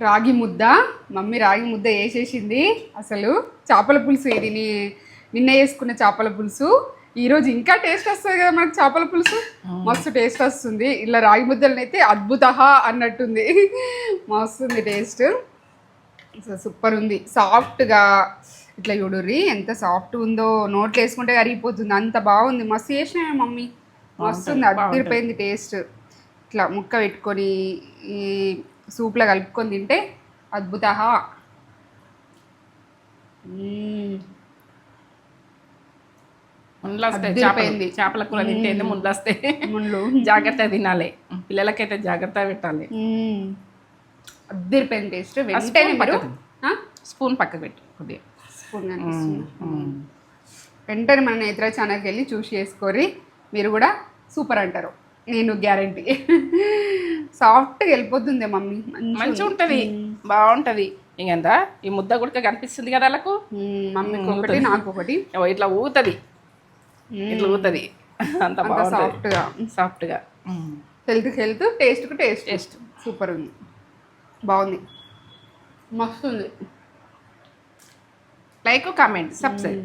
రాగి ముద్ద. మమ్మీ రాగి ముద్ద వేసేసింది. అసలు చేపల పులుసు ఇది నిన్న వేసుకున్న చేపల పులుసు ఈరోజు ఇంకా టేస్ట్ వస్తుంది కదా మనకు. చేపల పులుసు మస్తు టేస్ట్ వస్తుంది. ఇలా రాగి ముద్దలను అయితే అద్భుత అన్నట్టుంది. మస్తుంది టేస్ట్. అసలు సూపర్ ఉంది. సాఫ్ట్గా ఇట్లా చూడుర్రి ఎంత సాఫ్ట్ ఉందో. నోట్లో వేసుకుంటే కరిగిపోతుంది, అంత బాగుంది. మస్తు చేసినా మమ్మీ, మస్తుంది. అదిరిపోయింది టేస్ట్. ఇట్లా ముక్క పెట్టుకొని ఈ సూప్లో కలుపుకొని తింటే అద్భుత. ముండ్లు వస్తాయి. చేపల కూర తింటే ముండ్లు వస్తాయి. ముండ్లు జాగ్రత్తగా తినాలి. పిల్లలకైతే జాగ్రత్తగా పెట్టాలి. అద్దరిపోయింది టేస్ట్. వెంటనే స్పూన్ పక్కకు పెట్టు కొద్దిగా. స్పూన్ వెంటనే మన నేత్ర ఛానల్కి వెళ్ళి చూసి చేసుకోరి. మీరు కూడా సూపర్ అంటారు, నేను గ్యారంటీ. సాఫ్ట్గా వెళ్ళిపోతుంది మమ్మీ, మంచిగా ఉంటుంది, బాగుంటుంది. ఇంకెంత ఈ ముద్ద గుడక కనిపిస్తుంది కదా వాళ్ళకు. మమ్మీకి ఒకటి నాకు ఒకటి ఇట్లా ఊగుతుంది, ఇట్లా ఊగుతుంది. అంత సాఫ్ట్గా సాఫ్ట్గా. హెల్త్ టేస్ట్ సూపర్ ఉంది, బాగుంది, మస్తు ఉంది. Like comment subscribe.